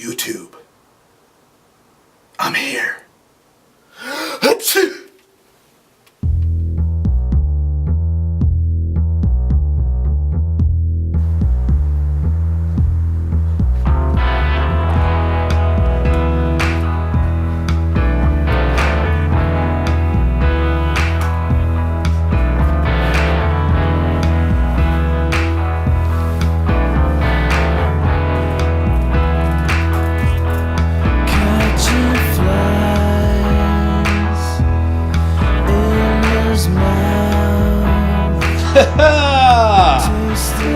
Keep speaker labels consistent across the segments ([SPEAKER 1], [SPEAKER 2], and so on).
[SPEAKER 1] YouTube. I'm here.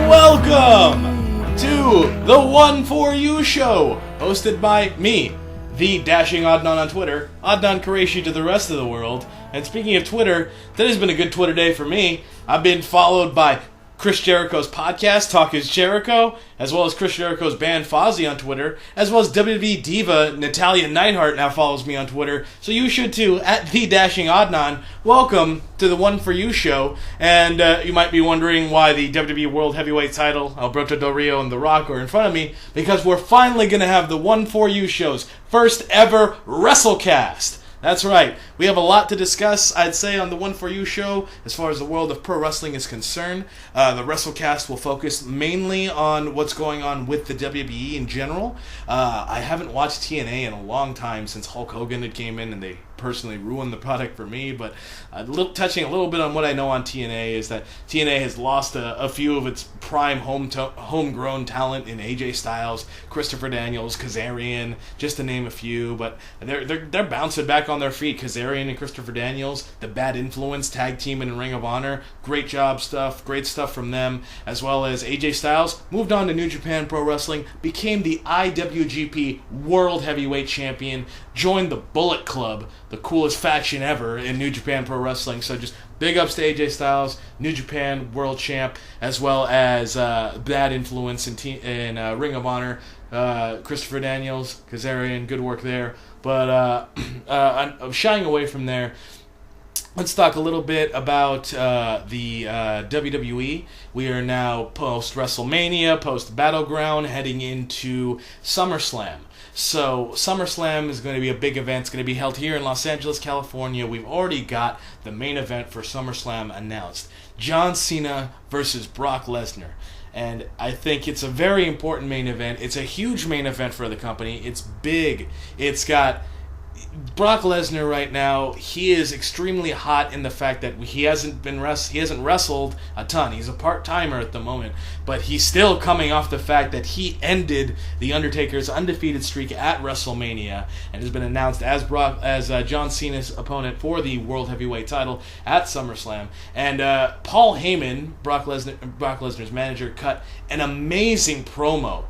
[SPEAKER 1] Welcome to the One4U Show, hosted by me, the dashing Adnan on Twitter, Adnan Qureshi to the rest of the world. And speaking of Twitter, today's been a good Twitter day for me. I've been followed by Chris Jericho's podcast, Talk is Jericho, as well as Chris Jericho's band Fozzy on Twitter, as well as WWE diva Natalia Neidhart now follows me on Twitter, so you should too, at the dashing Adnan. Welcome to the One4U Show, and you might be wondering why the WWE World Heavyweight title, Alberto Del Rio and The Rock, are in front of me, because we're finally going to have the One4U Show's first ever Wrestlecast. That's right. We have a lot to discuss, I'd say, on the One4U Show as far as the world of pro wrestling is concerned. The Wrestlecast will focus mainly on what's going on with the WWE in general. I haven't watched TNA in a long time since Hulk Hogan had came in and they personally ruined the product for me, but touching a little bit on what I know on TNA is that TNA has lost a few of its prime homegrown talent in AJ Styles, Christopher Daniels, Kazarian, just to name a few, but they're bouncing back on their feet. Kazarian and Christopher Daniels, the Bad Influence tag team in Ring of Honor, great stuff from them, as well as AJ Styles moved on to New Japan Pro Wrestling, became the IWGP World Heavyweight Champion, joined the Bullet Club, the coolest faction ever in New Japan Pro Wrestling. So just big ups to AJ Styles, New Japan World Champ, as well as Bad Influence in Ring of Honor, Christopher Daniels, Kazarian, good work there. But I'm shying away from there. Let's talk a little bit about the WWE. We are now post-WrestleMania, post-Battleground, heading into SummerSlam. So SummerSlam is going to be a big event. It's going to be held here in Los Angeles, California. We've already got the main event for SummerSlam announced. John Cena versus Brock Lesnar. And I think it's a very important main event. It's a huge main event for the company. It's big. It's got Brock Lesnar right now. He is extremely hot in the fact that he hasn't wrestled a ton. He's a part-timer at the moment, but he's still coming off the fact that he ended the Undertaker's undefeated streak at WrestleMania and has been announced as John Cena's opponent for the World Heavyweight title at SummerSlam. And Paul Heyman, Brock Lesnar's manager, cut an amazing promo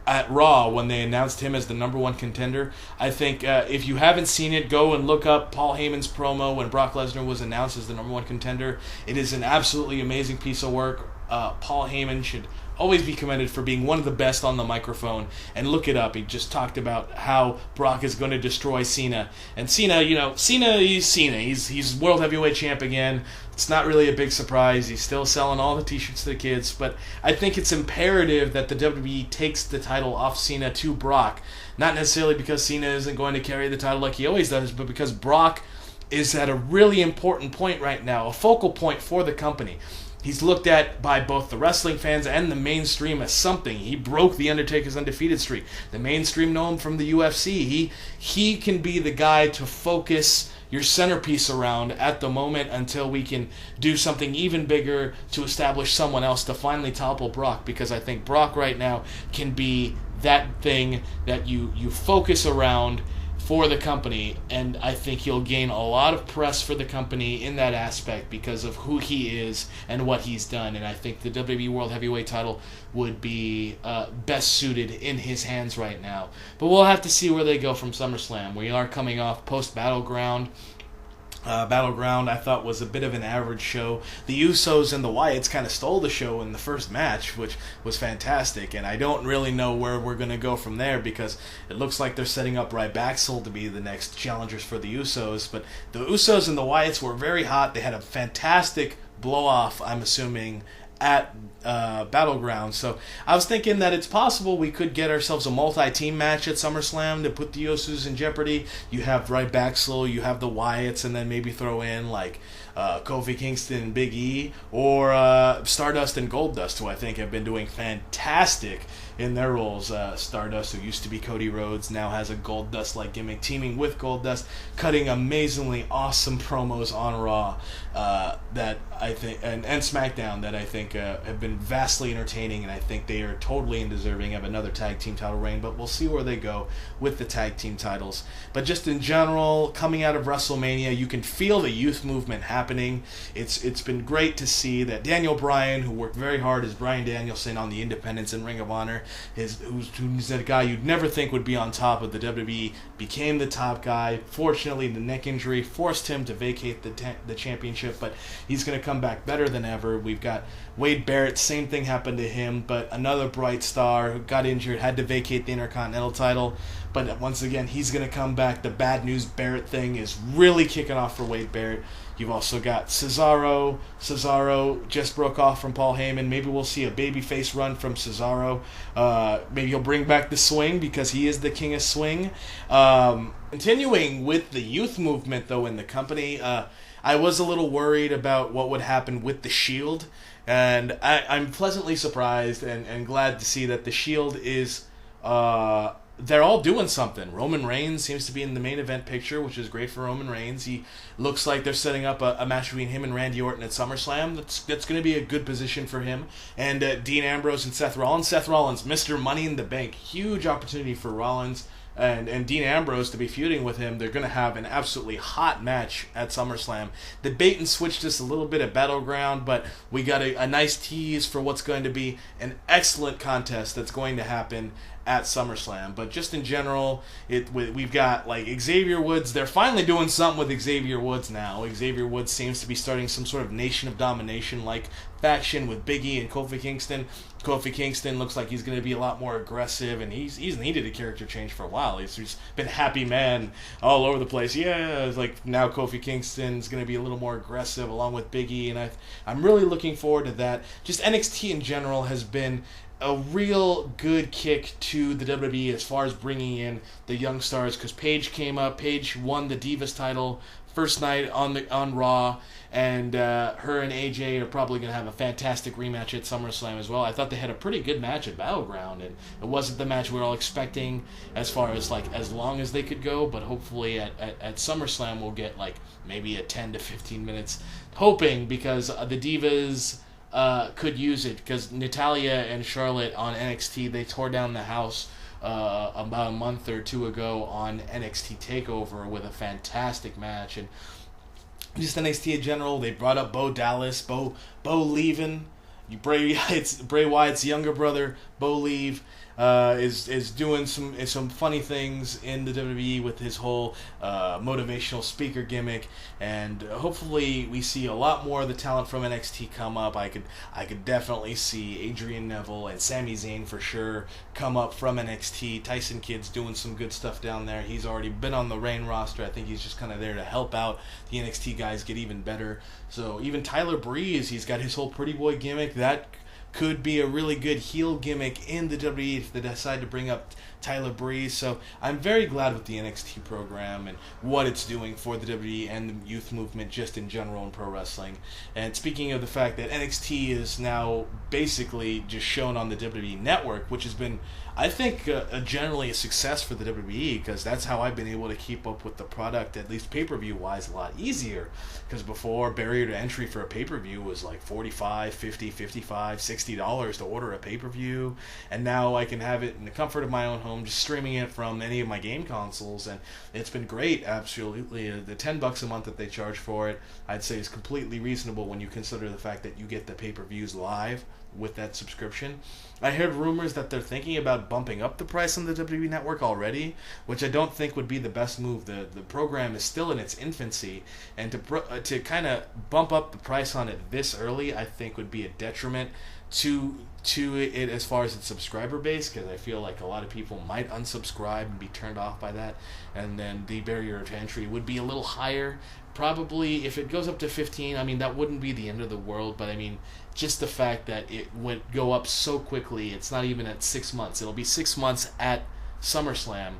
[SPEAKER 1] at Raw when they announced him as the number one contender. I think if you haven't seen it, go and look up Paul Heyman's promo when Brock Lesnar was announced as the number one contender. It is an absolutely amazing piece of work. Paul Heyman should always be commended for being one of the best on the microphone. And look it up. He just talked about how Brock is going to destroy Cena. And Cena, he's Cena. He's World Heavyweight Champ again. It's not really a big surprise. He's still selling all the t-shirts to the kids. But I think it's imperative that the WWE takes the title off Cena to Brock. Not necessarily because Cena isn't going to carry the title like he always does, but because Brock is at a really important point right now, a focal point for the company. He's looked at by both the wrestling fans and the mainstream as something. He broke the Undertaker's undefeated streak. The mainstream know him from the UFC. He can be the guy to focus your centerpiece around at the moment until we can do something even bigger to establish someone else to finally topple Brock, because I think Brock right now can be that thing that you focus around for the company, and I think he'll gain a lot of press for the company in that aspect because of who he is and what he's done, and I think the WWE World Heavyweight title would be best suited in his hands right now. But we'll have to see where they go from SummerSlam. We are coming off post-Battleground. Battleground, I thought, was a bit of an average show. The Usos and the Wyatts kind of stole the show in the first match, which was fantastic, and I don't really know where we're going to go from there because it looks like they're setting up Ryback to be the next challengers for the Usos, but the Usos and the Wyatts were very hot. They had a fantastic blow-off, I'm assuming, at Battleground. So I was thinking that it's possible we could get ourselves a multi-team match at SummerSlam to put the Usos in jeopardy. You have right back slow, you have the Wyatts, and then maybe throw in like Kofi Kingston and Big E, or Stardust and Goldust, who I think have been doing fantastic in their roles. Stardust, who used to be Cody Rhodes, now has a Goldust-like gimmick, teaming with Goldust, cutting amazingly awesome promos on Raw that I think and SmackDown that I think have been vastly entertaining, and I think they are totally deserving of another tag team title reign. But we'll see where they go with the tag team titles. But just in general, coming out of WrestleMania, you can feel the youth movement happening. It's been great to see that Daniel Bryan, who worked very hard as Bryan Danielson on the Independents and Ring of Honor, who's a guy you'd never think would be on top of the WWE, became the top guy. Fortunately, the neck injury forced him to vacate the championship, but he's going to come back better than ever. We've got Wade Barrett, same thing happened to him, but another bright star who got injured, had to vacate the Intercontinental title. But once again, he's going to come back. The bad news Barrett thing is really kicking off for Wade Barrett. You've also got Cesaro. Cesaro just broke off from Paul Heyman. Maybe we'll see a babyface run from Cesaro. Maybe he'll bring back the swing because he is the king of swing. Continuing with the youth movement, though, in the company, I was a little worried about what would happen with the Shield. And I'm pleasantly surprised and glad to see that the Shield is... they're all doing something. Roman Reigns seems to be in the main event picture, which is great for Roman Reigns. He looks like they're setting up a match between him and Randy Orton at SummerSlam. That's going to be a good position for him. And Dean Ambrose and Seth Rollins. Seth Rollins, Mr. Money in the Bank. Huge opportunity for Rollins and Dean Ambrose to be feuding with him. They're going to have an absolutely hot match at SummerSlam. The bait and switched us a little bit at Battleground, but we got a nice tease for what's going to be an excellent contest that's going to happen at SummerSlam. But just in general, we've got like Xavier Woods. They're finally doing something with Xavier Woods now. Xavier Woods seems to be starting some sort of Nation of Domination like faction with Big E and Kofi Kingston. Kofi Kingston looks like he's going to be a lot more aggressive, and he's needed a character change for a while. He's been happy man all over the place. Yeah, it's like now Kofi Kingston's going to be a little more aggressive along with Big E, and I'm really looking forward to that. Just NXT in general has been a real good kick to the WWE as far as bringing in the young stars, because Paige came up. Paige won the Divas title first night on Raw, and her and AJ are probably going to have a fantastic rematch at SummerSlam as well. I thought they had a pretty good match at Battleground, and it wasn't the match we were all expecting as far as like as long as they could go, but hopefully at SummerSlam we'll get like maybe a 10 to 15 minutes, hoping, because the Divas could use it, because Natalya and Charlotte on NXT, they tore down the house about a month or two ago on NXT TakeOver with a fantastic match. And just NXT in general, they brought up Bo Dallas, Bo leaving. Bray Wyatt's younger brother, Bo Leave, is doing some funny things in the WWE with his whole motivational speaker gimmick, and hopefully we see a lot more of the talent from NXT come up. I could definitely see Adrian Neville and Sami Zayn for sure come up from NXT. Tyson Kidd's doing some good stuff down there. He's already been on the Reign roster. I think he's just kind of there to help out the NXT guys get even better. So even Tyler Breeze, he's got his whole pretty boy gimmick. That could be a really good heel gimmick in the WWE if they decide to bring up Tyler Breeze. So I'm very glad with the NXT program and what it's doing for the WWE and the youth movement just in general in pro wrestling. And speaking of the fact that NXT is now basically just shown on the WWE Network, which has been, I think, generally a success for the WWE, because that's how I've been able to keep up with the product, at least pay-per-view wise, a lot easier. Because before, barrier to entry for a pay-per-view was like $45, $50, $55, $60 to order a pay-per-view, and now I can have it in the comfort of my own home, just streaming it from any of my game consoles, and it's been great. Absolutely, the $10 a month that they charge for it, I'd say, is completely reasonable when you consider the fact that you get the pay-per-views live with that subscription. I heard rumors that they're thinking about bumping up the price on the WWE Network already, which I don't think would be the best move. The program is still in its infancy, and to kind of bump up the price on it this early, I think would be a detriment to it as far as its subscriber base, because I feel like a lot of people might unsubscribe and be turned off by that, and then the barrier to entry would be a little higher. probably, if it goes up to 15, I mean, that wouldn't be the end of the world, but I mean, just the fact that it would go up so quickly, it's not even at 6 months. It'll be 6 months at SummerSlam,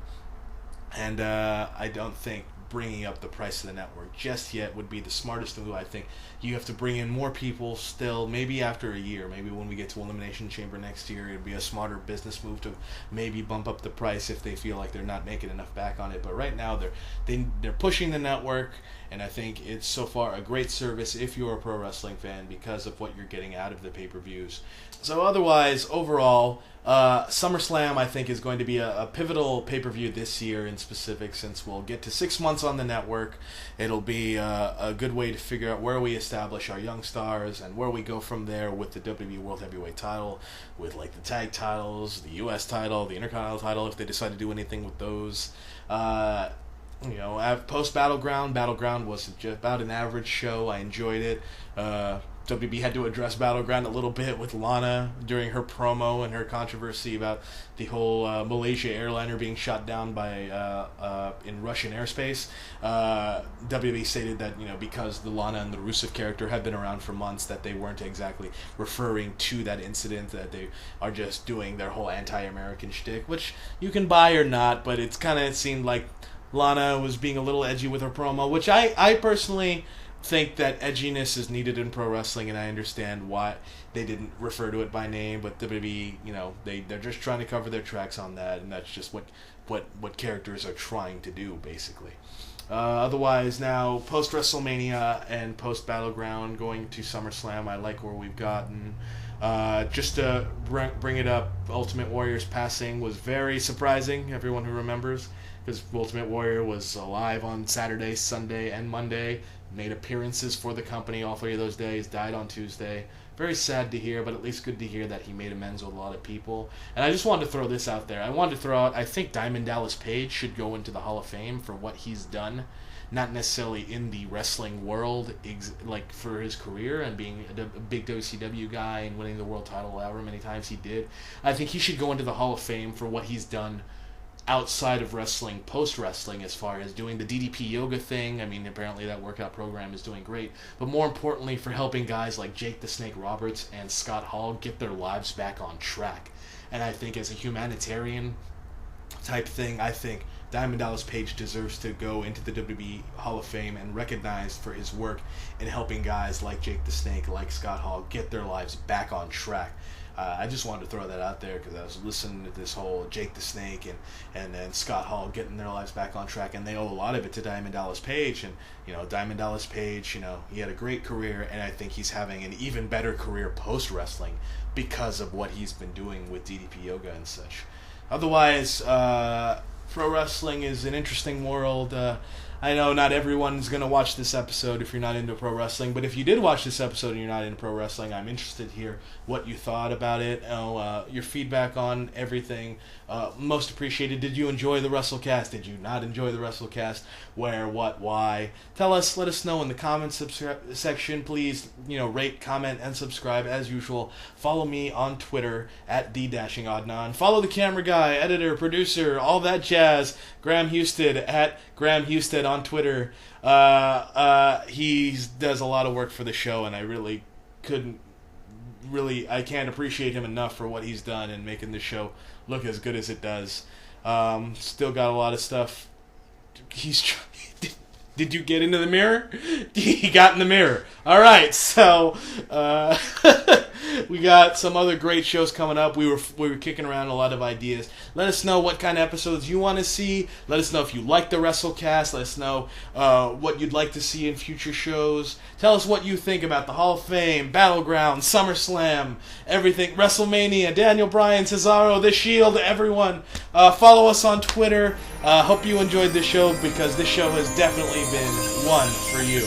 [SPEAKER 1] and I don't think bringing up the price of the network just yet would be the smartest move. I think you have to bring in more people still, maybe after a year, maybe when we get to Elimination Chamber next year, it'd be a smarter business move to maybe bump up the price if they feel like they're not making enough back on it. But right now they're pushing the network, and I think it's so far a great service if you're a pro wrestling fan because of what you're getting out of the pay-per-views. So otherwise, overall, SummerSlam, I think, is going to be a pivotal pay-per-view this year in specific, since we'll get to 6 months on the network. It'll be a good way to figure out where we establish our young stars and where we go from there with the WWE World Heavyweight title, with like the tag titles, the US title, the Intercontinental title, if they decide to do anything with those. Post Battleground was just about an average show. I enjoyed it. WB had to address Battleground a little bit with Lana during her promo and her controversy about the whole Malaysia airliner being shot down by in Russian airspace. WWE stated that because the Lana and the Rusev character had been around for months, that they weren't exactly referring to that incident, that they are just doing their whole anti-American shtick, which you can buy or not, but it seemed like Lana was being a little edgy with her promo, which I personally think that edginess is needed in pro wrestling, and I understand why they didn't refer to it by name, but WWE, they're just trying to cover their tracks on that, and that's just what characters are trying to do, basically. Otherwise, now, post-WrestleMania and post-Battleground, going to SummerSlam, I like where we've gotten. Just to bring it up, Ultimate Warrior's passing was very surprising, everyone who remembers, because Ultimate Warrior was alive on Saturday, Sunday, and Monday, made appearances for the company all 3 of those days, died on Tuesday. Very sad to hear, but at least good to hear that he made amends with a lot of people. And I just wanted to throw this out there. I wanted to throw out, I think Diamond Dallas Page should go into the Hall of Fame for what he's done. Not necessarily in the wrestling world, like for his career and being a big WCW guy and winning the world title however many times he did. I think he should go into the Hall of Fame for what he's done outside of wrestling, post-wrestling, as far as doing the DDP yoga thing. I mean, apparently that workout program is doing great. But more importantly, for helping guys like Jake the Snake Roberts and Scott Hall get their lives back on track. And I think as a humanitarian type thing, I think Diamond Dallas Page deserves to go into the WWE Hall of Fame and recognized for his work in helping guys like Jake the Snake, like Scott Hall, get their lives back on track. I just wanted to throw that out there because I was listening to this whole Jake the Snake and then Scott Hall getting their lives back on track, and they owe a lot of it to Diamond Dallas Page. And Diamond Dallas Page, he had a great career, and I think he's having an even better career post wrestling because of what he's been doing with DDP yoga and such. Otherwise, pro wrestling is an interesting world. I know not everyone's going to watch this episode if you're not into pro wrestling, but if you did watch this episode and you're not into pro wrestling, I'm interested to hear what you thought about it, your feedback on everything. Most appreciated. Did you enjoy the Wrestlecast? Did you not enjoy the Wrestlecast? Where, what, why? Let us know in the comments section. Please, rate, comment, and subscribe as usual. Follow me on Twitter at @the-Adnan. Follow the camera guy, editor, producer, all that jazz, Graham Husted at Graham Husted on Twitter. He does a lot of work for the show, and I can't appreciate him enough for what he's done in making the show look as good as it does. Still got a lot of stuff. Did you get into the mirror? He got in the mirror. All right, so we got some other great shows coming up. We were kicking around a lot of ideas. Let us know what kind of episodes you want to see. Let us know if you like the Wrestlecast. Let us know what you'd like to see in future shows. Tell us what you think about the Hall of Fame, Battleground, SummerSlam, everything, WrestleMania, Daniel Bryan, Cesaro, The Shield, everyone. Follow us on Twitter. Hope you enjoyed this show, because this show has definitely been one for you.